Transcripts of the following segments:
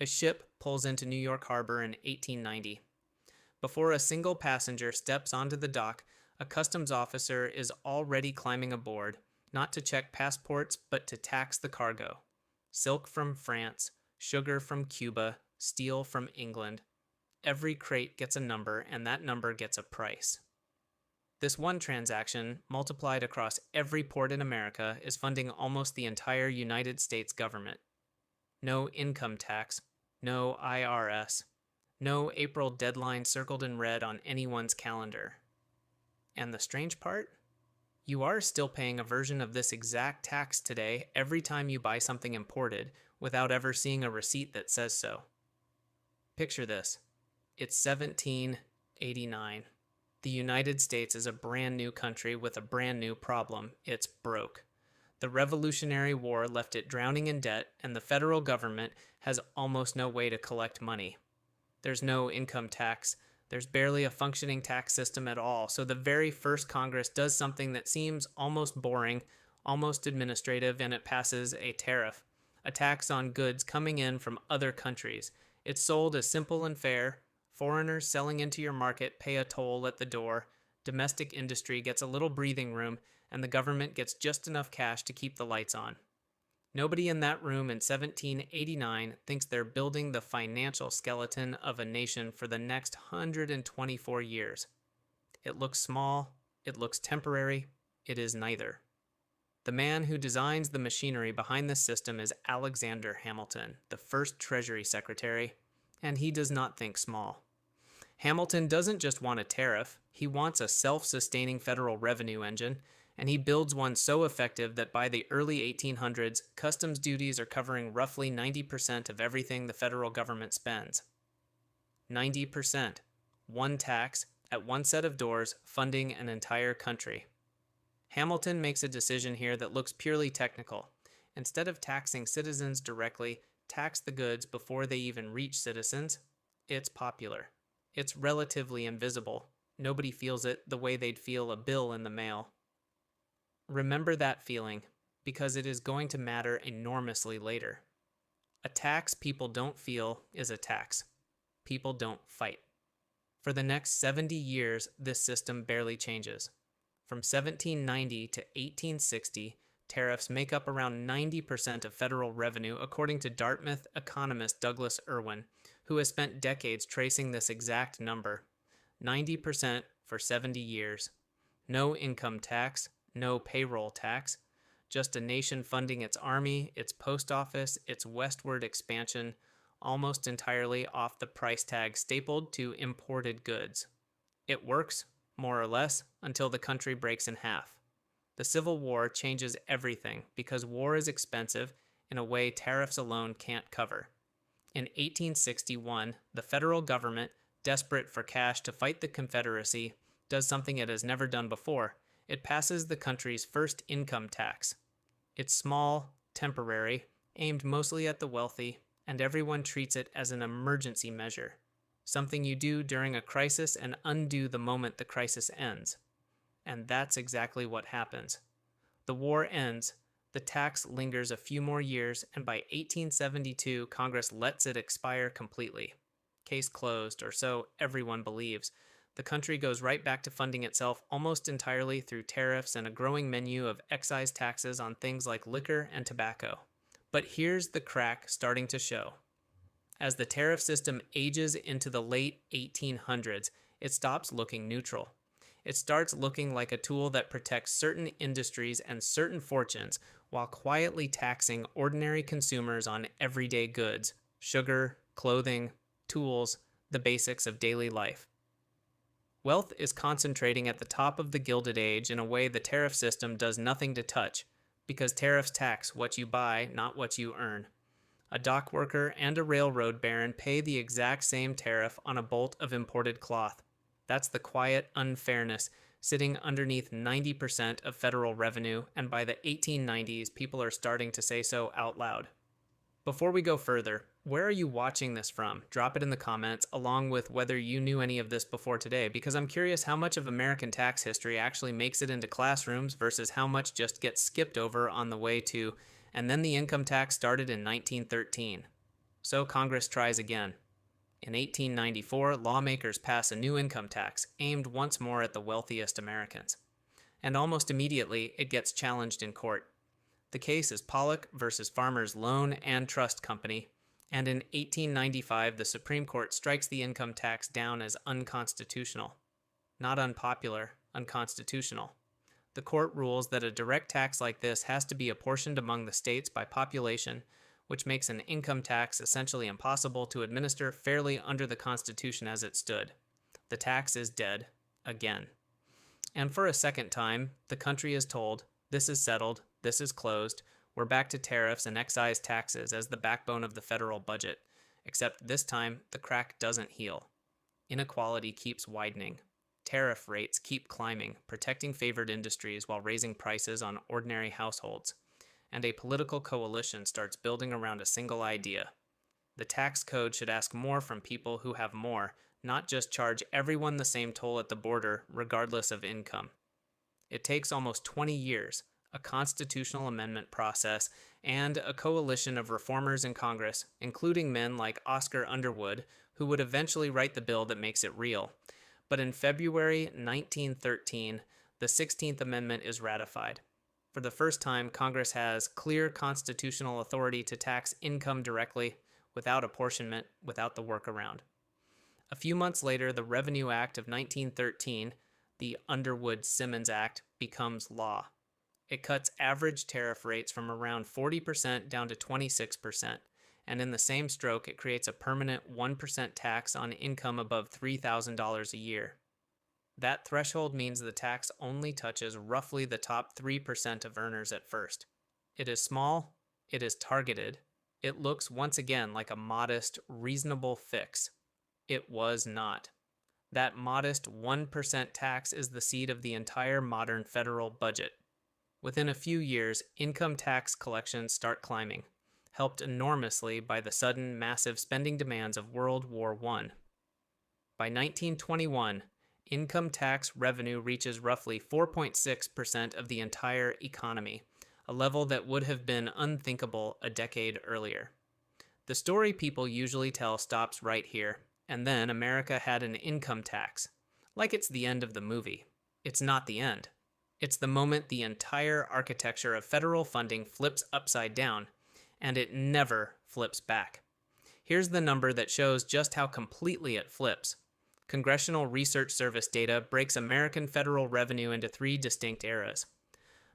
A ship pulls into New York Harbor in 1890. Before a single passenger steps onto the dock, a customs officer is already climbing aboard, not to check passports, but to tax the cargo. Silk from France, sugar from Cuba, steel from England. Every crate gets a number, and that number gets a price. This one transaction, multiplied across every port in America, is funding almost the entire United States government. No income tax, no IRS, no April deadline circled in red on anyone's calendar. And the strange part? You are still paying a version of this exact tax today every time you buy something imported without ever seeing a receipt that says so. Picture this. It's 1789. The United States is a brand new country with a brand new problem. It's broke. The Revolutionary War left it drowning in debt, and the federal government has almost no way to collect money. There's no income tax. There's barely a functioning tax system at all, so the very first Congress does something that seems almost boring, almost administrative, and it passes a tariff, a tax on goods coming in from other countries. It's sold as simple and fair. Foreigners selling into your market pay a toll at the door. Domestic industry gets a little breathing room, and the government gets just enough cash to keep the lights on. Nobody in that room in 1789 thinks they're building the financial skeleton of a nation for the next 124 years. It looks small, it looks temporary, it is neither. The man who designs the machinery behind this system is Alexander Hamilton, the first Treasury Secretary, and he does not think small. Hamilton doesn't just want a tariff, he wants a self-sustaining federal revenue engine, and he builds one so effective that by the early 1800s, customs duties are covering roughly 90% of everything the federal government spends. 90%. One tax, at one set of doors, funding an entire country. Hamilton makes a decision here that looks purely technical. Instead of taxing citizens directly, tax the goods before they even reach citizens. It's popular. It's relatively invisible. Nobody feels it the way they'd feel a bill in the mail. Remember that feeling, because it is going to matter enormously later. A tax people don't feel is a tax. People don't fight. For the next 70 years, this system barely changes. From 1790 to 1860, tariffs make up around 90% of federal revenue, according to Dartmouth economist Douglas Irwin, who has spent decades tracing this exact number. 90% for 70 years. No income tax, no payroll tax, just a nation funding its army, its post office, its westward expansion, almost entirely off the price tag stapled to imported goods. It works, more or less, until the country breaks in half. The Civil War changes everything because war is expensive in a way tariffs alone can't cover. In 1861, the federal government, desperate for cash to fight the Confederacy, does something it has never done before. It passes the country's first income tax. It's small, temporary, aimed mostly at the wealthy, and everyone treats it as an emergency measure, something you do during a crisis and undo the moment the crisis ends. And that's exactly what happens. The war ends, the tax lingers a few more years, and by 1872, Congress lets it expire completely. Case closed, or so everyone believes. The country goes right back to funding itself almost entirely through tariffs and a growing menu of excise taxes on things like liquor and tobacco. But here's the crack starting to show. As the tariff system ages into the late 1800s, it stops looking neutral. It starts looking like a tool that protects certain industries and certain fortunes while quietly taxing ordinary consumers on everyday goods, sugar, clothing, tools, the basics of daily life. Wealth is concentrating at the top of the Gilded Age in a way the tariff system does nothing to touch, because tariffs tax what you buy, not what you earn. A dock worker and a railroad baron pay the exact same tariff on a bolt of imported cloth. That's the quiet unfairness sitting underneath 90% of federal revenue, and by the 1890s, people are starting to say so out loud. Before we go further, where are you watching this from? Drop it in the comments, along with whether you knew any of this before today, because I'm curious how much of American tax history actually makes it into classrooms versus how much just gets skipped over on the way to, and then the income tax started in 1913. So Congress tries again. In 1894, lawmakers pass a new income tax aimed once more at the wealthiest Americans. And almost immediately, it gets challenged in court. The case is Pollock versus Farmers Loan and Trust Company, and in 1895, the Supreme Court strikes the income tax down as unconstitutional. Not unpopular, unconstitutional. The court rules that a direct tax like this has to be apportioned among the states by population, which makes an income tax essentially impossible to administer fairly under the Constitution as it stood. The tax is dead, again. And for a second time, the country is told, this is settled, this is closed, we're back to tariffs and excise taxes as the backbone of the federal budget, except this time the crack doesn't heal. Inequality keeps widening. Tariff rates keep climbing, protecting favored industries while raising prices on ordinary households. And a political coalition starts building around a single idea. The tax code should ask more from people who have more, not just charge everyone the same toll at the border, regardless of income. It takes almost 20 years, a constitutional amendment process, and a coalition of reformers in Congress, including men like Oscar Underwood, who would eventually write the bill that makes it real. But in February 1913, the 16th Amendment is ratified. For the first time, Congress has clear constitutional authority to tax income directly, without apportionment, without the workaround. A few months later, the Revenue Act of 1913, the Underwood-Simmons Act, becomes law. It cuts average tariff rates from around 40% down to 26%, and in the same stroke, it creates a permanent 1% tax on income above $3,000 a year. That threshold means the tax only touches roughly the top 3% of earners at first. It is small, it is targeted, it looks once again like a modest, reasonable fix. It was not. That modest 1% tax is the seed of the entire modern federal budget. Within a few years, income tax collections start climbing, helped enormously by the sudden, massive spending demands of World War I. By 1921, income tax revenue reaches roughly 4.6% of the entire economy, a level that would have been unthinkable a decade earlier. The story people usually tell stops right here, and then America had an income tax. Like it's the end of the movie. It's not the end. It's the moment the entire architecture of federal funding flips upside down, and it never flips back. Here's the number that shows just how completely it flips. Congressional Research Service data breaks American federal revenue into three distinct eras.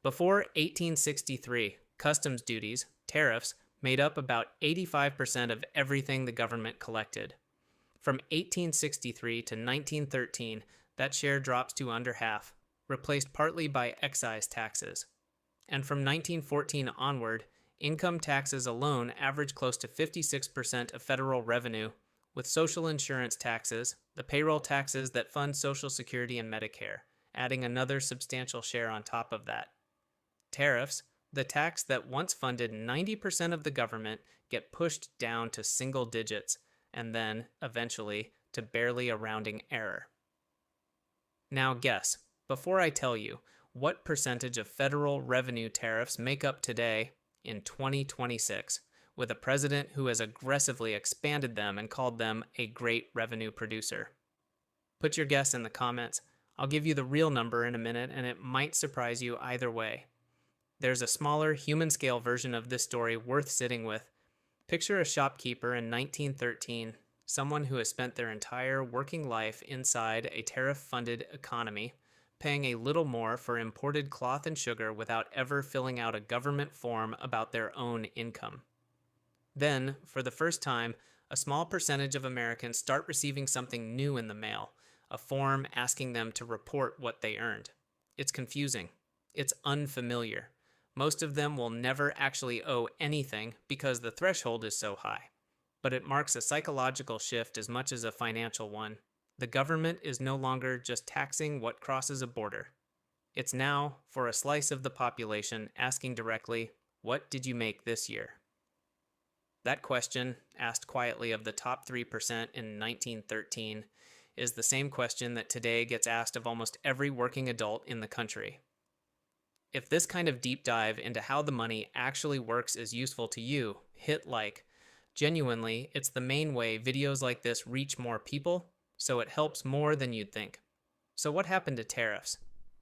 Before 1863, customs duties, tariffs, made up about 85% of everything the government collected. From 1863 to 1913, that share drops to under half, replaced partly by excise taxes. And from 1914 onward, income taxes alone average close to 56% of federal revenue, with social insurance taxes, the payroll taxes that fund Social Security and Medicare, adding another substantial share on top of that. Tariffs, the tax that once funded 90% of the government, get pushed down to single digits, and then, eventually, to barely a rounding error. Now guess, before I tell you, what percentage of federal revenue tariffs make up today in 2026, with a president who has aggressively expanded them and called them a great revenue producer? Put your guess in the comments. I'll give you the real number in a minute, and it might surprise you either way. There's a smaller, human-scale version of this story worth sitting with. Picture a shopkeeper in 1913, someone who has spent their entire working life inside a tariff-funded economy, paying a little more for imported cloth and sugar without ever filling out a government form about their own income. Then, for the first time, a small percentage of Americans start receiving something new in the mail, a form asking them to report what they earned. It's confusing. It's unfamiliar. Most of them will never actually owe anything because the threshold is so high. But it marks a psychological shift as much as a financial one. The government is no longer just taxing what crosses a border. It's now, for a slice of the population, asking directly, what did you make this year? That question, asked quietly of the top 3% in 1913, is the same question that today gets asked of almost every working adult in the country. If this kind of deep dive into how the money actually works is useful to you, hit like. Genuinely, it's the main way videos like this reach more people, so it helps more than you'd think. So what happened to tariffs?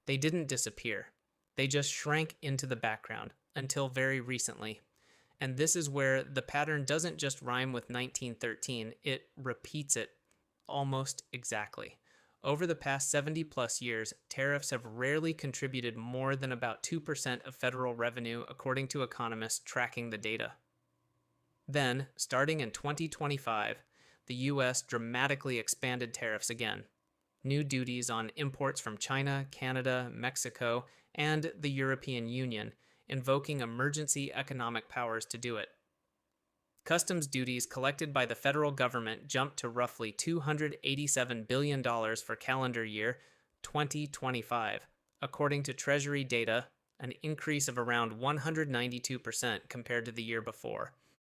They didn't disappear. They just shrank into the background until very recently. And this is where the pattern doesn't just rhyme with 1913, it repeats it almost exactly. Over the past 70 plus years, tariffs have rarely contributed more than about 2% of federal revenue, according to economists tracking the data. Then, starting in 2025, the US dramatically expanded tariffs again. New duties on imports from China, Canada, Mexico, and the European Union, invoking emergency economic powers to do it. Customs duties collected by the federal government jumped to roughly $287 billion for calendar year 2025, according to Treasury data, an increase of around 192% compared to the year before.